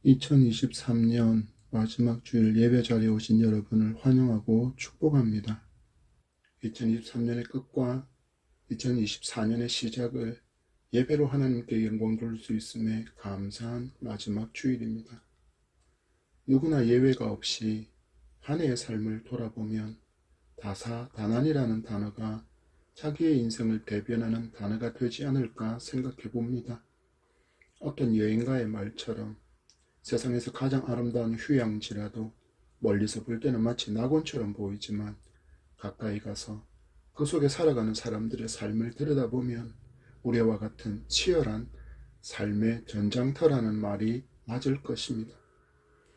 2023년 마지막 주일 예배 자리에 오신 여러분을 환영하고 축복합니다. 2023년의 끝과 2024년의 시작을 예배로 하나님께 영광 돌릴 수 있음에 감사한 마지막 주일입니다. 누구나 예외가 없이 한 해의 삶을 돌아보면 다사다난이라는 단어가 자기의 인생을 대변하는 단어가 되지 않을까 생각해 봅니다. 어떤 여행가의 말처럼 세상에서 가장 아름다운 휴양지라도 멀리서 볼 때는 마치 낙원처럼 보이지만 가까이 가서 그 속에 살아가는 사람들의 삶을 들여다보면 우리와 같은 치열한 삶의 전장터라는 말이 맞을 것입니다.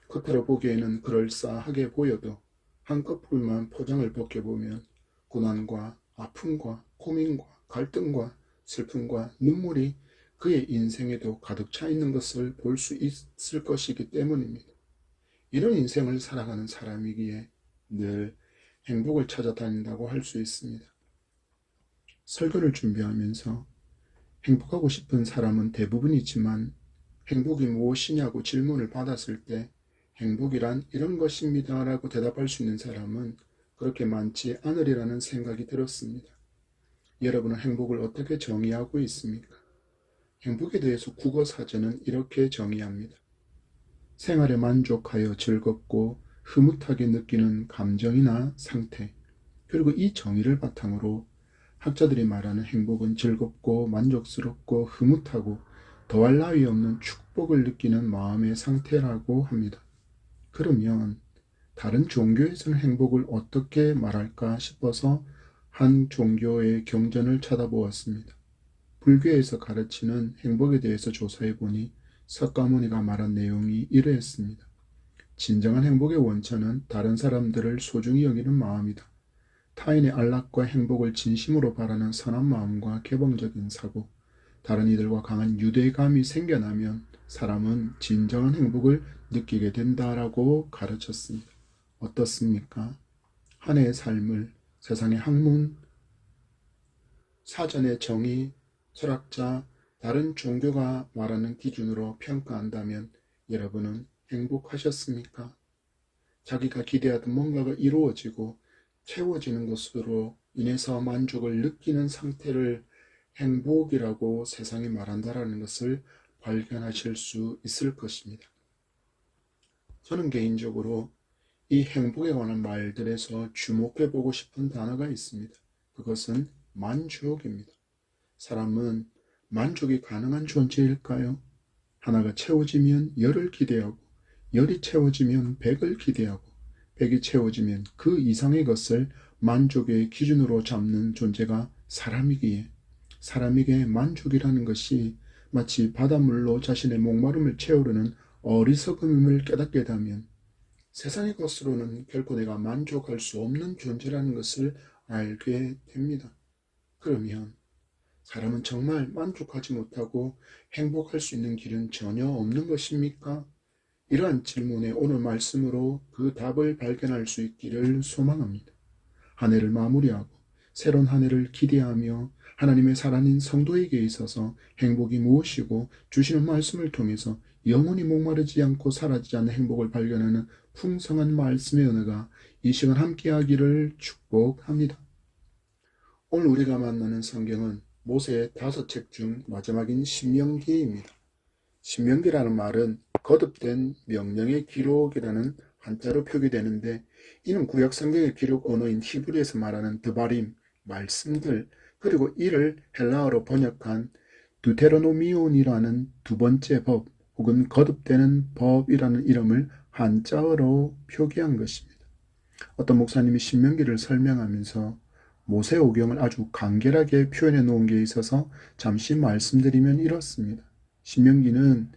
겉으로 보기에는 그럴싸하게 보여도 한꺼풀만 포장을 벗겨보면 고난과 아픔과 고민과 갈등과 슬픔과 눈물이 그의 인생에도 가득 차 있는 것을 볼 수 있을 것이기 때문입니다. 이런 인생을 살아가는 사람이기에 늘 행복을 찾아다닌다고 할 수 있습니다. 설교를 준비하면서 행복하고 싶은 사람은 대부분이지만 행복이 무엇이냐고 질문을 받았을 때 행복이란 이런 것입니다 라고 대답할 수 있는 사람은 그렇게 많지 않으리라는 생각이 들었습니다. 여러분은 행복을 어떻게 정의하고 있습니까? 행복에 대해서 국어사전은 이렇게 정의합니다. 생활에 만족하여 즐겁고 흐뭇하게 느끼는 감정이나 상태, 그리고 이 정의를 바탕으로 학자들이 말하는 행복은 즐겁고 만족스럽고 흐뭇하고 더할 나위 없는 축복을 느끼는 마음의 상태라고 합니다. 그러면 다른 종교에서는 행복을 어떻게 말할까 싶어서 한 종교의 경전을 찾아보았습니다. 불교에서 가르치는 행복에 대해서 조사해보니 석가모니가 말한 내용이 이러했습니다. 진정한 행복의 원천은 다른 사람들을 소중히 여기는 마음이다. 타인의 안락과 행복을 진심으로 바라는 선한 마음과 개방적인 사고, 다른 이들과 강한 유대감이 생겨나면 사람은 진정한 행복을 느끼게 된다라고 가르쳤습니다. 어떻습니까? 한 해의 삶을 세상의 학문, 사전의 정의, 철학자, 다른 종교가 말하는 기준으로 평가한다면 여러분은 행복하셨습니까? 자기가 기대하던 뭔가가 이루어지고 채워지는 것으로 인해서 만족을 느끼는 상태를 행복이라고 세상이 말한다라는 것을 발견하실 수 있을 것입니다. 저는 개인적으로 이 행복에 관한 말들에서 주목해보고 싶은 단어가 있습니다. 그것은 만족입니다. 사람은 만족이 가능한 존재일까요? 하나가 채워지면 열을 기대하고, 열이 채워지면 백을 기대하고, 백이 채워지면 그 이상의 것을 만족의 기준으로 잡는 존재가 사람이기에 사람에게 만족이라는 것이 마치 바닷물로 자신의 목마름을 채우려는 어리석음임을 깨닫게 되면 세상의 것으로는 결코 내가 만족할 수 없는 존재라는 것을 알게 됩니다. 그러면 사람은 정말 만족하지 못하고 행복할 수 있는 길은 전혀 없는 것입니까? 이러한 질문에 오늘 말씀으로 그 답을 발견할 수 있기를 소망합니다. 한 해를 마무리하고 새로운 한 해를 기대하며 하나님의 살아있는 성도에게 있어서 행복이 무엇이고 주시는 말씀을 통해서 영원히 목마르지 않고 사라지지 않는 행복을 발견하는 풍성한 말씀의 은혜가 이 시간 함께하기를 축복합니다. 오늘 우리가 만나는 성경은 모세의 5책 중 마지막인 신명기입니다. 신명기라는 말은 거듭된 명령의 기록이라는 한자로 표기되는데 이는 구약 성경의 기록 언어인 히브리에서 말하는 드바림, 말씀들, 그리고 이를 헬라어로 번역한 두테로노미온이라는 두 번째 법 혹은 거듭되는 법이라는 이름을 한자어로 표기한 것입니다. 어떤 목사님이 신명기를 설명하면서 모세오경을 아주 간결하게 표현해 놓은 게 있어서 잠시 말씀드리면 이렇습니다. 신명기는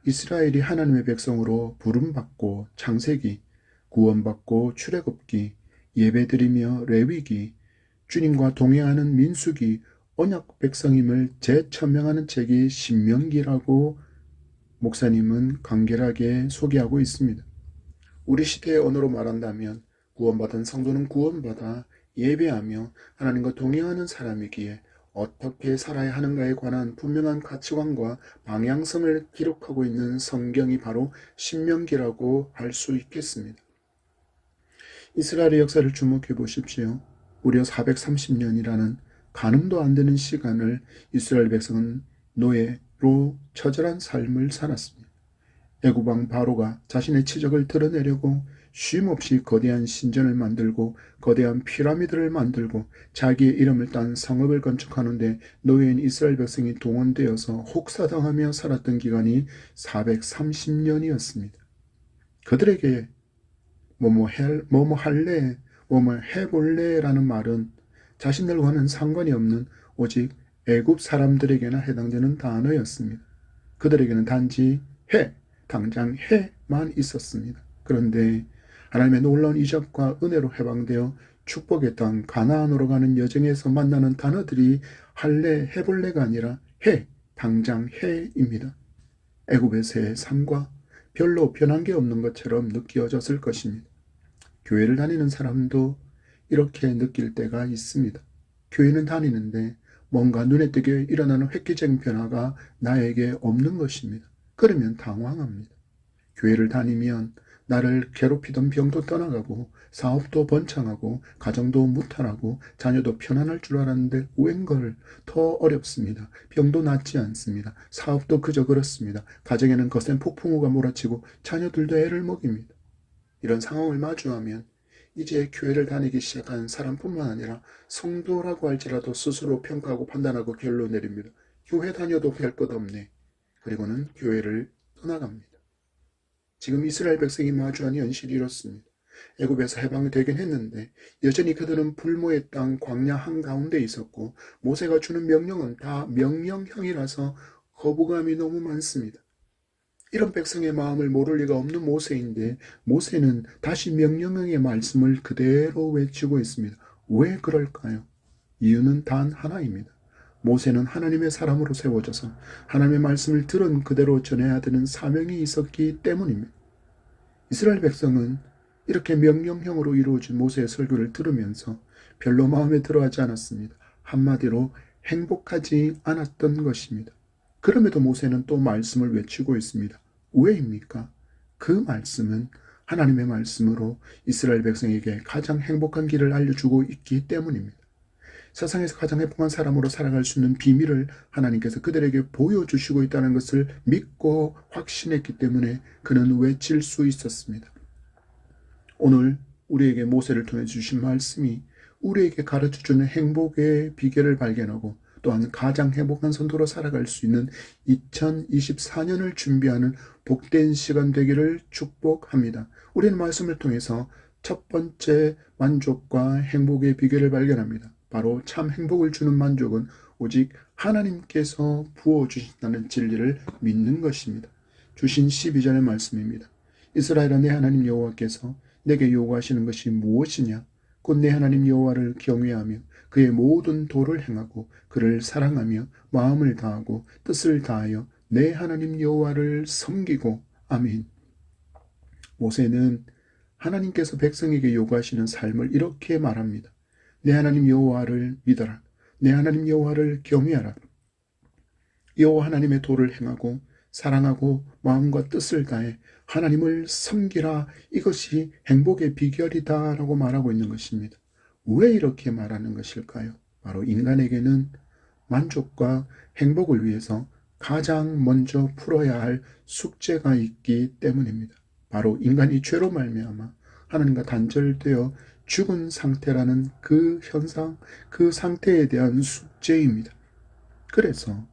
이스라엘이 하나님의 백성으로 부름받고 창세기, 구원받고 출애굽기, 예배드리며 레위기, 주님과 동행하는 민수기, 언약 백성임을 재천명하는 책이 신명기라고 목사님은 간결하게 소개하고 있습니다. 우리 시대의 언어로 말한다면 구원받은 성도는 구원받아 예배하며 하나님과 동행하는 사람이기에 어떻게 살아야 하는가에 관한 분명한 가치관과 방향성을 기록하고 있는 성경이 바로 신명기라고 할 수 있겠습니다. 이스라엘의 역사를 주목해 보십시오. 무려 430년이라는 가늠도 안 되는 시간을 이스라엘 백성은 노예로 처절한 삶을 살았습니다. 애굽 왕 바로가 자신의 치적을 드러내려고 쉼없이 거대한 신전을 만들고 거대한 피라미드를 만들고 자기의 이름을 딴 성읍을 건축하는데 노예인 이스라엘 백성이 동원되어서 혹사당하며 살았던 기간이 430년이었습니다. 그들에게 뭐뭐 할래, 뭐뭐 해볼래라는 말은 자신들과는 상관이 없는 오직 애굽 사람들에게나 해당되는 단어였습니다. 그들에게는 단지 해, 당장 해만 있었습니다. 그런데 하나님의 놀라운 이적과 은혜로 해방되어 축복의 땅 가나안으로 가는 여정에서 만나는 단어들이 할래, 해볼래가 아니라 해, 당장 해입니다. 애굽에서의 삶과 별로 변한 게 없는 것처럼 느껴졌을 것입니다. 교회를 다니는 사람도 이렇게 느낄 때가 있습니다. 교회는 다니는데 뭔가 눈에 띄게 일어나는 획기적인 변화가 나에게 없는 것입니다. 그러면 당황합니다. 교회를 다니면 나를 괴롭히던 병도 떠나가고 사업도 번창하고 가정도 무탈하고 자녀도 편안할 줄 알았는데 웬걸 더 어렵습니다. 병도 낫지 않습니다. 사업도 그저 그렇습니다. 가정에는 거센 폭풍우가 몰아치고 자녀들도 애를 먹입니다. 이런 상황을 마주하면 이제 교회를 다니기 시작한 사람뿐만 아니라 성도라고 할지라도 스스로 평가하고 판단하고 결론 내립니다. 교회 다녀도 별 것 없네. 그리고는 교회를 떠나갑니다. 지금 이스라엘 백성이 마주한 현실이 이렇습니다. 애굽에서 해방이 되긴 했는데 여전히 그들은 불모의 땅 광야 한가운데 있었고 모세가 주는 명령은 다 명령형이라서 거부감이 너무 많습니다. 이런 백성의 마음을 모를 리가 없는 모세인데 모세는 다시 명령형의 말씀을 그대로 외치고 있습니다. 왜 그럴까요? 이유는 단 하나입니다. 모세는 하나님의 사람으로 세워져서 하나님의 말씀을 들은 그대로 전해야 되는 사명이 있었기 때문입니다. 이스라엘 백성은 이렇게 명령형으로 이루어진 모세의 설교를 들으면서 별로 마음에 들어하지 않았습니다. 한마디로 행복하지 않았던 것입니다. 그럼에도 모세는 또 말씀을 외치고 있습니다. 왜입니까? 그 말씀은 하나님의 말씀으로 이스라엘 백성에게 가장 행복한 길을 알려주고 있기 때문입니다. 세상에서 가장 행복한 사람으로 살아갈 수 있는 비밀을 하나님께서 그들에게 보여주시고 있다는 것을 믿고 확신했기 때문에 그는 외칠 수 있었습니다. 오늘 우리에게 모세를 통해 주신 말씀이 우리에게 가르쳐주는 행복의 비결을 발견하고 또한 가장 행복한 선도로 살아갈 수 있는 2024년을 준비하는 복된 시간 되기를 축복합니다. 우리는 말씀을 통해서 첫 번째 만족과 행복의 비결을 발견합니다. 바로 참 행복을 주는 만족은 오직 하나님께서 부어주신다는 진리를 믿는 것입니다. 주신 12절의 말씀입니다. 이스라엘아 내 하나님 여호와께서 내게 요구하시는 것이 무엇이냐? 곧 내 하나님 여호와를 경외하며 그의 모든 도를 행하고 그를 사랑하며 마음을 다하고 뜻을 다하여 내 하나님 여호와를 섬기고. 아멘. 모세는 하나님께서 백성에게 요구하시는 삶을 이렇게 말합니다. 내 하나님 여호와를 믿어라. 내 하나님 여호와를 경외하라. 여호와 하나님의 도를 행하고 사랑하고 마음과 뜻을 다해 하나님을 섬기라. 이것이 행복의 비결이다 라고 말하고 있는 것입니다. 왜 이렇게 말하는 것일까요? 바로 인간에게는 만족과 행복을 위해서 가장 먼저 풀어야 할 숙제가 있기 때문입니다. 바로 인간이 죄로 말미암아 하나님과 단절되어 죽은 상태라는 그 현상, 그 상태에 대한 숙제입니다. 그래서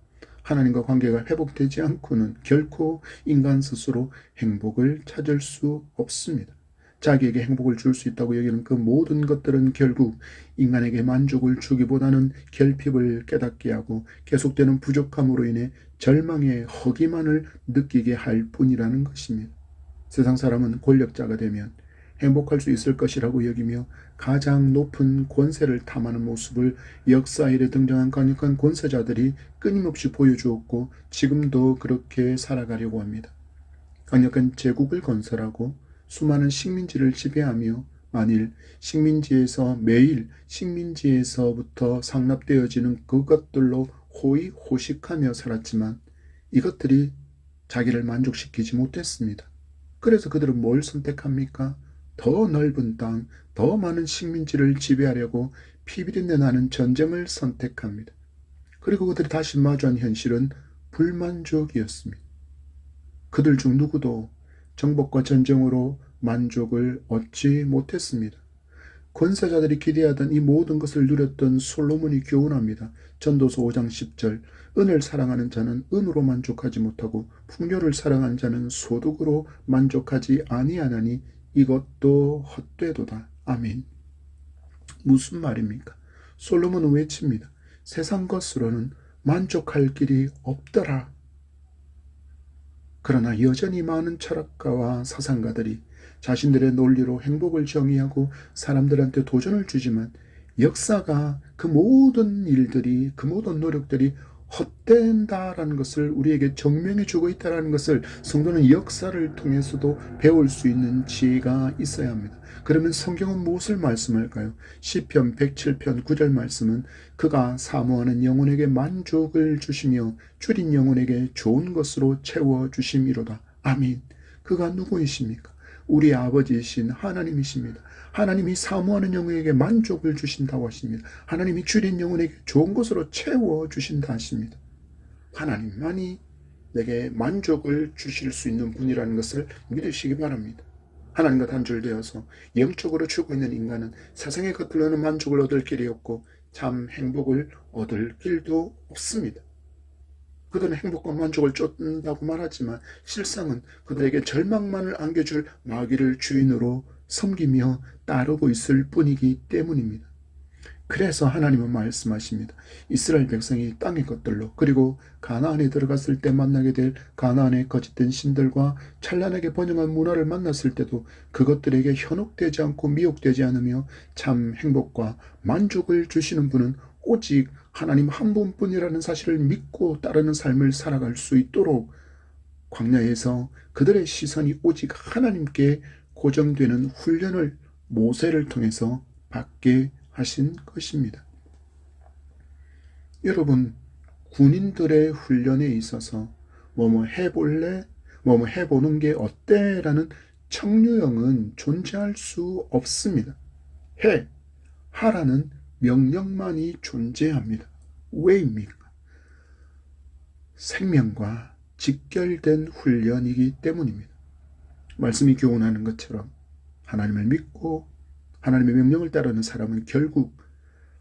하나님과 관계가 회복되지 않고는 결코 인간 스스로 행복을 찾을 수 없습니다. 자기에게 행복을 줄 수 있다고 여기는 그 모든 것들은 결국 인간에게 만족을 주기보다는 결핍을 깨닫게 하고 계속되는 부족함으로 인해 절망의 허기만을 느끼게 할 뿐이라는 것입니다. 세상 사람은 권력자가 되면 행복할 수 있을 것이라고 여기며 가장 높은 권세를 탐하는 모습을 역사 이래 등장한 강력한 권세자들이 끊임없이 보여주었고 지금도 그렇게 살아가려고 합니다. 강력한 제국을 건설하고 수많은 식민지를 지배하며 만일 식민지에서 매일 식민지에서부터 상납되어지는 그것들로 호의호식하며 살았지만 이것들이 자기를 만족시키지 못했습니다. 그래서 그들은 뭘 선택합니까? 더 넓은 땅, 더 많은 식민지를 지배하려고 피비린내 나는 전쟁을 선택합니다. 그리고 그들이 다시 마주한 현실은 불만족이었습니다. 그들 중 누구도 정복과 전쟁으로 만족을 얻지 못했습니다. 권세자들이 기대하던 이 모든 것을 누렸던 솔로몬이 교훈합니다. 전도서 5장 10절 은을 사랑하는 자는 은으로 만족하지 못하고 풍요를 사랑하는 자는 소득으로 만족하지 아니하나니 이것도 헛되도다. 아멘. 무슨 말입니까? 솔로몬은 외칩니다. 세상 것으로는 만족할 길이 없더라. 그러나 여전히 많은 철학가와 사상가들이 자신들의 논리로 행복을 정의하고 사람들한테 도전을 주지만 역사가 그 모든 일들이, 그 모든 노력들이 헛된다라는 것을 우리에게 증명해 주고 있다는 것을 성도는 역사를 통해서도 배울 수 있는 지혜가 있어야 합니다. 그러면 성경은 무엇을 말씀할까요? 시편 107편 9절 말씀은 그가 사모하는 영혼에게 만족을 주시며 줄인 영혼에게 좋은 것으로 채워주심이로다. 아멘. 그가 누구이십니까? 우리 아버지이신 하나님이십니다. 하나님이 사모하는 영혼에게 만족을 주신다고 하십니다. 하나님이 줄인 영혼에게 좋은 것으로 채워주신다 하십니다. 하나님만이 내게 만족을 주실 수 있는 분이라는 것을 믿으시기 바랍니다. 하나님과 단절되어서 영적으로 죽어 있는 인간은 세상의 것들로는 만족을 얻을 길이 없고 참 행복을 얻을 길도 없습니다. 그들은 행복과 만족을 쫓는다고 말하지만 실상은 그들에게 절망만을 안겨줄 마귀를 주인으로 섬기며 따르고 있을 뿐이기 때문입니다. 그래서 하나님은 말씀하십니다. 이스라엘 백성이 땅의 것들로 그리고 가나안에 들어갔을 때 만나게 될 가나안의 거짓된 신들과 찬란하게 번영한 문화를 만났을 때도 그것들에게 현혹되지 않고 미혹되지 않으며 참 행복과 만족을 주시는 분은 오직 하나님 한 분뿐이라는 사실을 믿고 따르는 삶을 살아갈 수 있도록 광야에서 그들의 시선이 오직 하나님께 고정되는 훈련을 모세를 통해서 받게 하신 것입니다. 여러분, 군인들의 훈련에 있어서 뭐뭐 해볼래? 뭐뭐 해보는 게 어때? 라는 청류형은 존재할 수 없습니다. 하라는 명령만이 존재합니다. 왜입니까? 생명과 직결된 훈련이기 때문입니다. 말씀이 교훈하는 것처럼 하나님을 믿고 하나님의 명령을 따르는 사람은 결국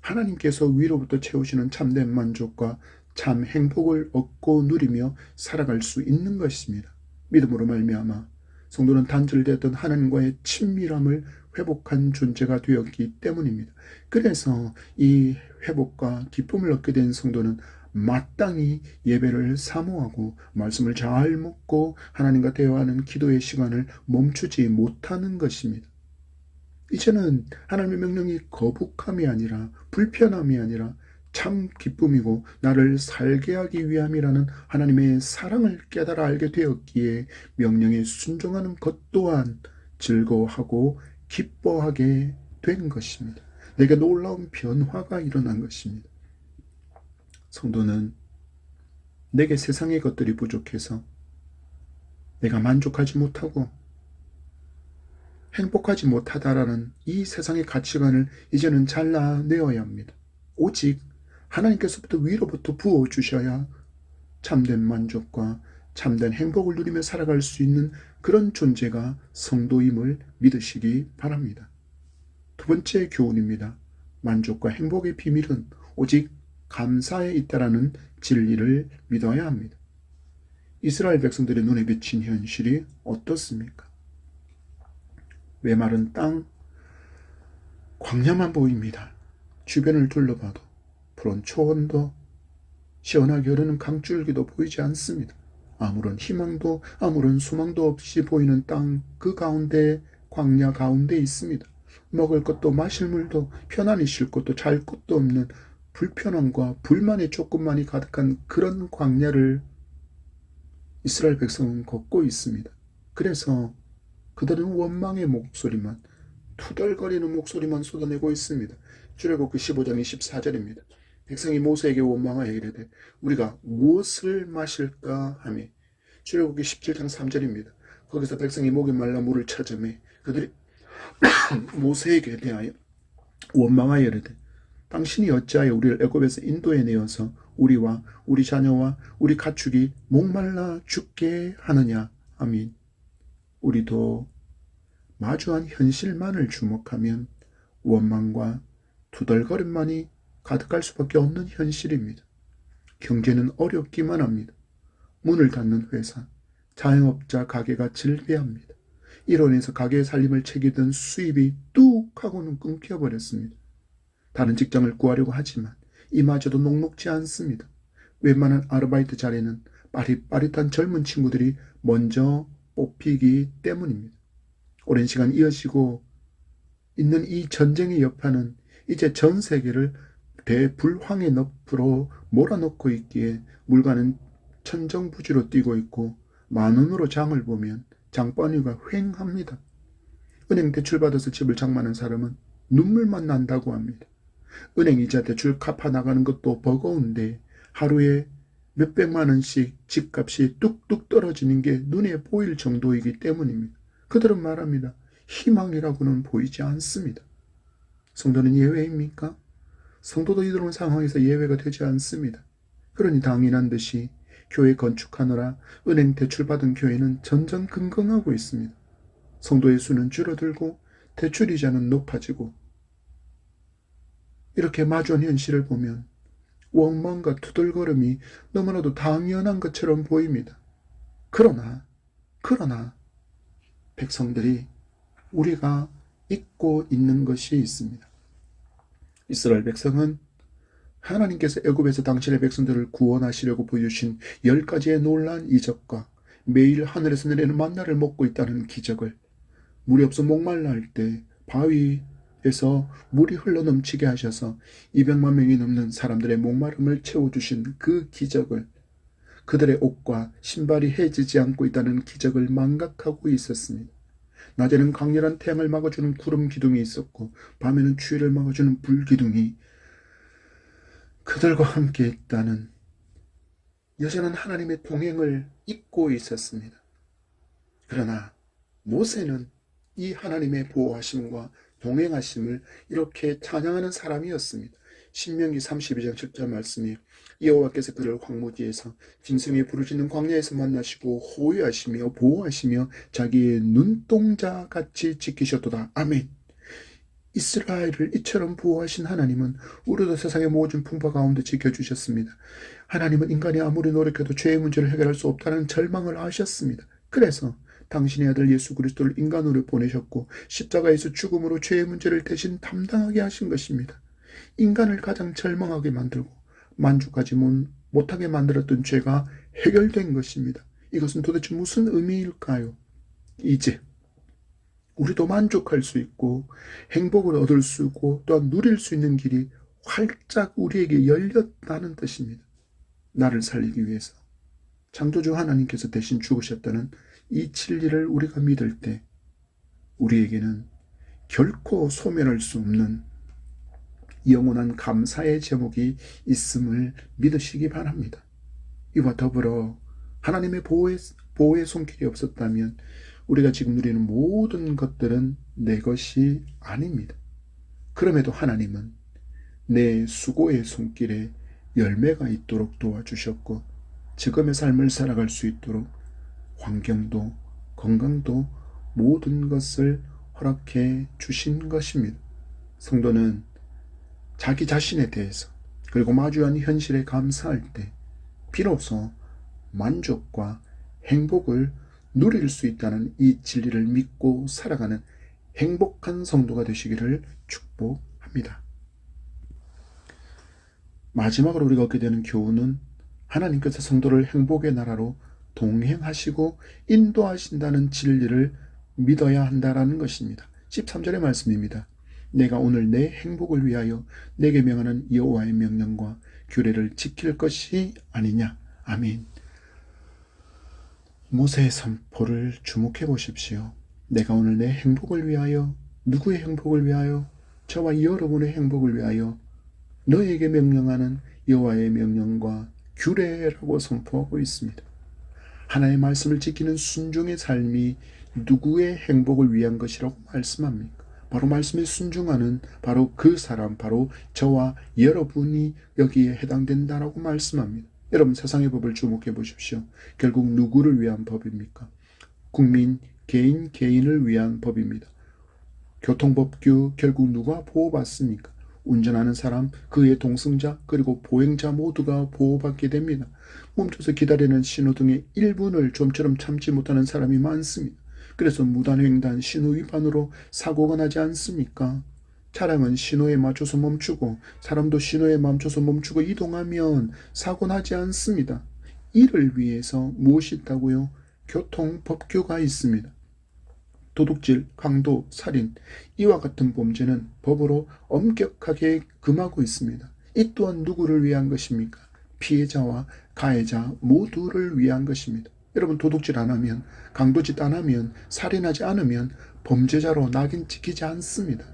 하나님께서 위로부터 채우시는 참된 만족과 참 행복을 얻고 누리며 살아갈 수 있는 것입니다. 믿음으로 말미암아 성도는 단절되었던 하나님과의 친밀함을 회복한 존재가 되었기 때문입니다. 그래서 이 회복과 기쁨을 얻게 된 성도는 마땅히 예배를 사모하고 말씀을 잘 묵고 하나님과 대화하는 기도의 시간을 멈추지 못하는 것입니다. 이제는 하나님의 명령이 거북함이 아니라 불편함이 아니라 참 기쁨이고 나를 살게 하기 위함이라는 하나님의 사랑을 깨달아 알게 되었기에 명령에 순종하는 것 또한 즐거워하고 기뻐하게 된 것입니다. 내게 놀라운 변화가 일어난 것입니다. 성도는 내게 세상의 것들이 부족해서 내가 만족하지 못하고 행복하지 못하다라는 이 세상의 가치관을 이제는 잘라내어야 합니다. 오직 하나님께서부터 위로부터 부어주셔야 참된 만족과 참된 행복을 누리며 살아갈 수 있는 그런 존재가 성도임을 믿으시기 바랍니다. 두 번째 교훈입니다. 만족과 행복의 비밀은 오직 감사에 있다라는 진리를 믿어야 합니다. 이스라엘 백성들의 눈에 비친 현실이 어떻습니까? 메마른 땅, 광야만 보입니다. 주변을 둘러봐도 푸른 초원도 시원하게 흐르는 강줄기도 보이지 않습니다. 아무런 희망도 아무런 소망도 없이 보이는 땅 그 가운데 광야 가운데 있습니다. 먹을 것도 마실 물도 편안히 쉴 곳도 잘 곳도 없는 불편함과 불만의 조건만이 가득한 그런 광야를 이스라엘 백성은 걷고 있습니다. 그래서 그들은 원망의 목소리만 투덜거리는 목소리만 쏟아내고 있습니다. 출애굽기 15장 24절입니다. 백성이 모세에게 원망하여 이르되 우리가 무엇을 마실까 하며. 출애굽기 17장 3절입니다. 거기서 백성이 목이 말라 물을 찾으매 그들이 모세에게 대하여 원망하여 이르되 당신이 어찌하여 우리를 애굽에서 인도해 내어서 우리와 우리 자녀와 우리 가축이 목말라 죽게 하느냐. 아민. 우리도 마주한 현실만을 주목하면 원망과 투덜거림만이 가득할 수밖에 없는 현실입니다. 경제는 어렵기만 합니다. 문을 닫는 회사, 자영업자 가게가 즐비합니다. 이로 인해서 가게의 살림을 챙기던 수입이 뚝 하고는 끊겨버렸습니다. 다른 직장을 구하려고 하지만 이마저도 녹록지 않습니다. 웬만한 아르바이트 자리는 빠릿빠릿한 젊은 친구들이 먼저 뽑히기 때문입니다. 오랜 시간 이어지고 있는 이 전쟁의 여파는 이제 전 세계를 대불황의 늪으로 몰아넣고 있기에 물가는 천정부지로 뛰고 있고 만원으로 장을 보면 장바구니가 휑합니다. 은행 대출받아서 집을 장만한 사람은 눈물만 난다고 합니다. 은행 이자 대출 갚아 나가는 것도 버거운데 하루에 몇백만 원씩 집값이 뚝뚝 떨어지는 게 눈에 보일 정도이기 때문입니다. 그들은 말합니다. 희망이라고는 보이지 않습니다. 성도는 예외입니까? 성도도 이런 상황에서 예외가 되지 않습니다. 그러니 당연한 듯이 교회 건축하느라 은행 대출받은 교회는 전전긍긍하고 있습니다. 성도의 수는 줄어들고 대출이자는 높아지고 이렇게 마주한 현실을 보면 원망과 투덜거림이 너무나도 당연한 것처럼 보입니다. 그러나 백성들이 우리가 잊고 있는 것이 있습니다. 이스라엘 백성은 하나님께서 애굽에서 당신의 백성들을 구원하시려고 보여주신 10가지의 놀라운 이적과 매일 하늘에서 내리는 만나를 먹고 있다는 기적을, 물이 없어 목말라 할 때 바위에서 물이 흘러넘치게 하셔서 200만 명이 넘는 사람들의 목마름을 채워주신 그 기적을, 그들의 옷과 신발이 해지지 않고 있다는 기적을 망각하고 있었습니다. 낮에는 강렬한 태양을 막아주는 구름 기둥이 있었고 밤에는 추위를 막아주는 불 기둥이 그들과 함께 있다는 여전한 하나님의 동행을 잊고 있었습니다. 그러나 모세는 이 하나님의 보호하심과 동행하심을 이렇게 찬양하는 사람이었습니다. 신명기 32장 7절 말씀이 여호와께서 그를 황무지에서 짐승이 부르짖는 광야에서 만나시고 호위하시며 보호하시며 자기의 눈동자같이 지키셨도다. 아멘. 이스라엘을 이처럼 보호하신 하나님은 우리도 세상의 모든 풍파 가운데 지켜주셨습니다. 하나님은 인간이 아무리 노력해도 죄의 문제를 해결할 수 없다는 절망을 아셨습니다. 그래서 당신의 아들 예수 그리스도를 인간으로 보내셨고 십자가에서 죽음으로 죄의 문제를 대신 담당하게 하신 것입니다. 인간을 가장 절망하게 만들고 만족하지 못하게 만들었던 죄가 해결된 것입니다. 이것은 도대체 무슨 의미일까요? 이제 우리도 만족할 수 있고 행복을 얻을 수 있고 또한 누릴 수 있는 길이 활짝 우리에게 열렸다는 뜻입니다. 나를 살리기 위해서 창조주 하나님께서 대신 죽으셨다는 이 진리를 우리가 믿을 때 우리에게는 결코 소멸할 수 없는 영원한 감사의 제목이 있음을 믿으시기 바랍니다. 이와 더불어 하나님의 보호의 손길이 없었다면 우리가 지금 누리는 모든 것들은 내 것이 아닙니다. 그럼에도 하나님은 내 수고의 손길에 열매가 있도록 도와주셨고 지금의 삶을 살아갈 수 있도록 환경도 건강도 모든 것을 허락해 주신 것입니다. 성도는 자기 자신에 대해서 그리고 마주한 현실에 감사할 때 비로소 만족과 행복을 누릴 수 있다는 이 진리를 믿고 살아가는 행복한 성도가 되시기를 축복합니다. 마지막으로 우리가 얻게 되는 교훈은 하나님께서 성도를 행복의 나라로 동행하시고 인도하신다는 진리를 믿어야 한다는 것입니다. 13절의 말씀입니다. 내가 오늘 내 행복을 위하여 내게 명하는 여호와의 명령과 규례를 지킬 것이 아니냐. 아멘. 모세의 선포를 주목해 보십시오. 내가 오늘 내 행복을 위하여 누구의 행복을 위하여? 저와 여러분의 행복을 위하여 너에게 명령하는 여호와의 명령과 규례라고 선포하고 있습니다. 하나님의 말씀을 지키는 순종의 삶이 누구의 행복을 위한 것이라고 말씀합니까? 바로 말씀에 순종하는 바로 그 사람, 바로 저와 여러분이 여기에 해당된다라고 말씀합니다. 여러분, 세상의 법을 주목해 보십시오. 결국 누구를 위한 법입니까? 국민, 개인을 위한 법입니다. 교통법규 결국 누가 보호받습니까? 운전하는 사람, 그의 동승자, 그리고 보행자 모두가 보호받게 됩니다. 멈춰서 기다리는 신호등의 1분을 좀처럼 참지 못하는 사람이 많습니다. 그래서 무단횡단, 신호위반으로 사고가 나지 않습니까? 차량은 신호에 맞춰서 멈추고 사람도 신호에 멈춰서 멈추고 이동하면 사고 나지 않습니다. 이를 위해서 무엇이 있다고요? 교통법규가 있습니다. 도둑질, 강도, 살인, 이와 같은 범죄는 법으로 엄격하게 금하고 있습니다. 이 또한 누구를 위한 것입니까? 피해자와 가해자 모두를 위한 것입니다. 여러분, 도둑질 안 하면, 강도짓 안 하면, 살인하지 않으면 범죄자로 낙인 찍히지 않습니다.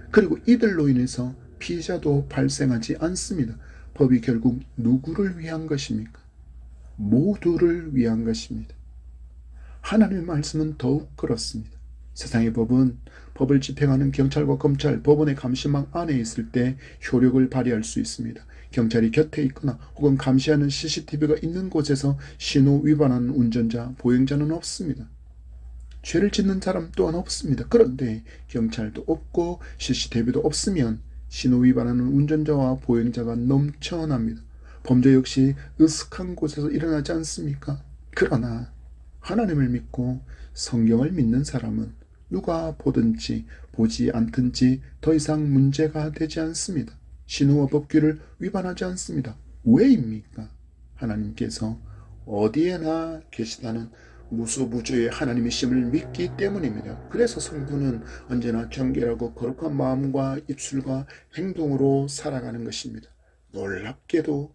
그리고 이들로 인해서 피해자도 발생하지 않습니다. 법이 결국 누구를 위한 것입니까? 모두를 위한 것입니다. 하나님의 말씀은 더욱 그렇습니다. 세상의 법은 법을 집행하는 경찰과 검찰, 법원의 감시망 안에 있을 때 효력을 발휘할 수 있습니다. 경찰이 곁에 있거나 혹은 감시하는 CCTV가 있는 곳에서 신호 위반하는 운전자, 보행자는 없습니다. 죄를 짓는 사람 또한 없습니다. 그런데 경찰도 없고 CCTV도 없으면 신호 위반하는 운전자와 보행자가 넘쳐납니다. 범죄 역시 으슥한 곳에서 일어나지 않습니까? 그러나 하나님을 믿고 성경을 믿는 사람은 누가 보든지 보지 않든지 더 이상 문제가 되지 않습니다. 신호와 법규를 위반하지 않습니다. 왜입니까? 하나님께서 어디에나 계시다는 무수무주의 하나님의 심을 믿기 때문입니다. 그래서 성도는 언제나 정결하고 거룩한 마음과 입술과 행동으로 살아가는 것입니다. 놀랍게도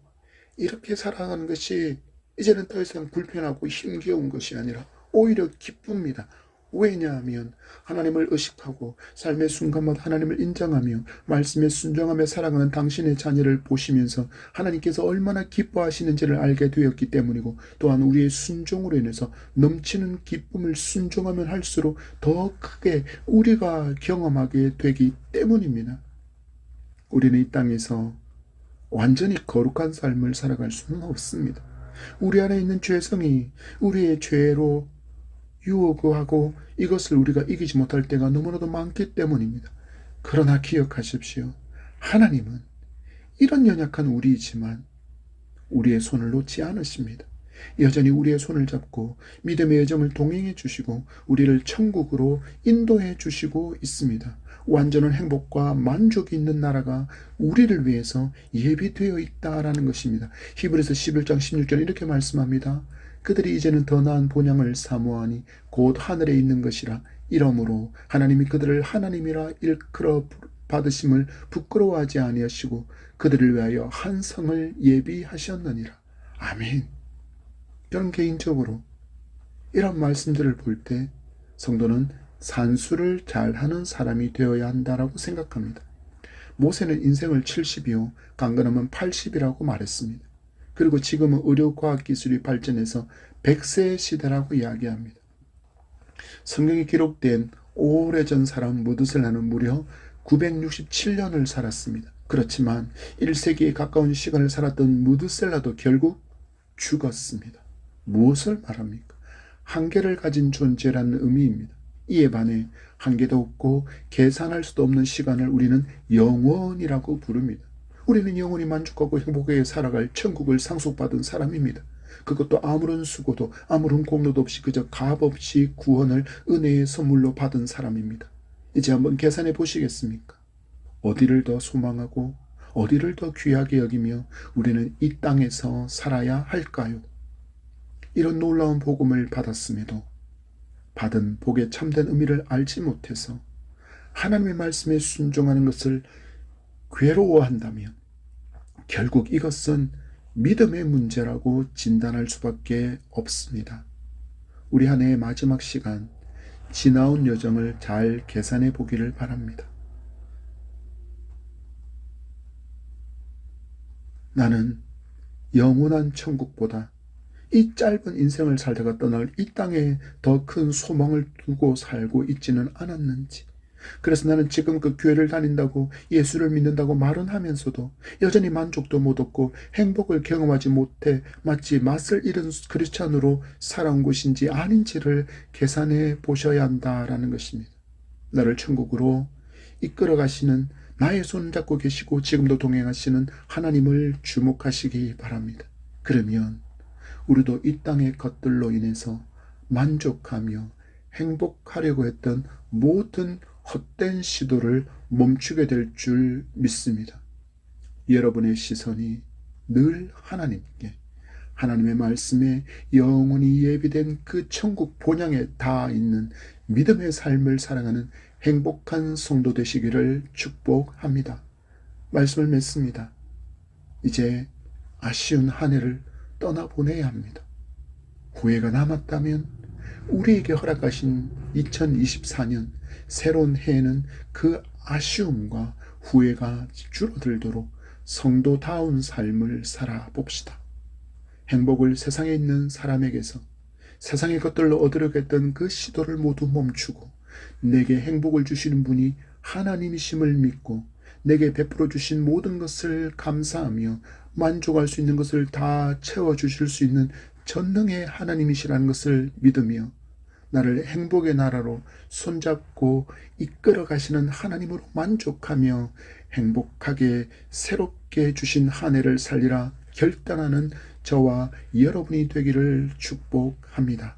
이렇게 살아가는 것이 이제는 더 이상 불편하고 힘겨운 것이 아니라 오히려 기쁩니다. 왜냐하면 하나님을 의식하고 삶의 순간마다 하나님을 인정하며 말씀에 순종하며 살아가는 당신의 자녀를 보시면서 하나님께서 얼마나 기뻐하시는지를 알게 되었기 때문이고, 또한 우리의 순종으로 인해서 넘치는 기쁨을 순종하면 할수록 더 크게 우리가 경험하게 되기 때문입니다. 우리는 이 땅에서 완전히 거룩한 삶을 살아갈 수는 없습니다. 우리 안에 있는 죄성이 우리의 죄로 유혹하고 이것을 우리가 이기지 못할 때가 너무나도 많기 때문입니다. 그러나 기억하십시오. 하나님은 이런 연약한 우리이지만 우리의 손을 놓지 않으십니다. 여전히 우리의 손을 잡고 믿음의 여정을 동행해 주시고 우리를 천국으로 인도해 주시고 있습니다. 완전한 행복과 만족이 있는 나라가 우리를 위해서 예비되어 있다라는 것입니다. 히브리서 11장 16절 이렇게 말씀합니다. 그들이 이제는 더 나은 본향을 사모하니 곧 하늘에 있는 것이라. 이러므로 하나님이 그들을 하나님이라 일컬어 받으심을 부끄러워하지 아니하시고 그들을 위하여 한 성을 예비하셨느니라. 아멘. 저는 개인적으로 이런 말씀들을 볼 때 성도는 산수를 잘하는 사람이 되어야 한다라고 생각합니다. 모세는 인생을 70이요 강건하면 80이라고 말했습니다. 그리고 지금은 의료과학기술이 발전해서 100세 시대라고 이야기합니다. 성경에 기록된 오래전 사람 무드셀라는 무려 967년을 살았습니다. 그렇지만 1세기에 가까운 시간을 살았던 무드셀라도 결국 죽었습니다. 무엇을 말합니까? 한계를 가진 존재라는 의미입니다. 이에 반해 한계도 없고 계산할 수도 없는 시간을 우리는 영원이라고 부릅니다. 우리는 영원히 만족하고 행복하게 살아갈 천국을 상속받은 사람입니다. 그것도 아무런 수고도 아무런 공로도 없이 그저 값없이 구원을 은혜의 선물로 받은 사람입니다. 이제 한번 계산해 보시겠습니까? 어디를 더 소망하고 어디를 더 귀하게 여기며 우리는 이 땅에서 살아야 할까요? 이런 놀라운 복음을 받았음에도 받은 복의 참된 의미를 알지 못해서 하나님의 말씀에 순종하는 것을 괴로워한다면 결국 이것은 믿음의 문제라고 진단할 수밖에 없습니다. 우리 한 해의 마지막 시간 지나온 여정을 잘 계산해 보기를 바랍니다. 나는 영원한 천국보다 이 짧은 인생을 살다가 떠날 이 땅에 더 큰 소망을 두고 살고 있지는 않았는지, 그래서 나는 지금껏 교회를 다닌다고 예수를 믿는다고 말은 하면서도 여전히 만족도 못 얻고 행복을 경험하지 못해 마치 맛을 잃은 크리스찬으로 살아온 것인지 아닌지를 계산해 보셔야 한다라는 것입니다. 나를 천국으로 이끌어 가시는, 나의 손 잡고 계시고 지금도 동행하시는 하나님을 주목하시기 바랍니다. 그러면 우리도 이 땅의 것들로 인해서 만족하며 행복하려고 했던 모든 헛된 시도를 멈추게 될 줄 믿습니다. 여러분의 시선이 늘 하나님께, 하나님의 말씀에 영원히 예비된 그 천국 본향에 닿아 있는 믿음의 삶을 살아가는 행복한 성도 되시기를 축복합니다. 말씀을 맺습니다. 이제 아쉬운 한 해를 떠나보내야 합니다. 후회가 남았다면 우리에게 허락하신 2024년 새로운 해에는 그 아쉬움과 후회가 줄어들도록 성도다운 삶을 살아봅시다. 행복을 세상에 있는 사람에게서, 세상의 것들로 얻으려고 했던 그 시도를 모두 멈추고 내게 행복을 주시는 분이 하나님이심을 믿고 내게 베풀어 주신 모든 것을 감사하며 만족할 수 있는 것을 다 채워주실 수 있는 전능의 하나님이시라는 것을 믿으며 나를 행복의 나라로 손잡고 이끌어 가시는 하나님으로 만족하며 행복하게 새롭게 주신 한 해를 살리라 결단하는 저와 여러분이 되기를 축복합니다.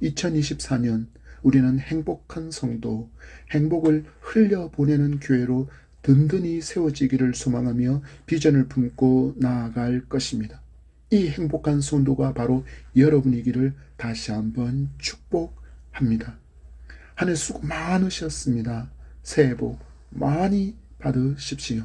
2024년 우리는 행복한 성도, 행복을 흘려보내는 교회로 든든히 세워지기를 소망하며 비전을 품고 나아갈 것입니다. 이 행복한 성도가 바로 여러분이기를 다시 한번 축복합니다. 한 해 수고 많으셨습니다. 새해 복 많이 받으십시오.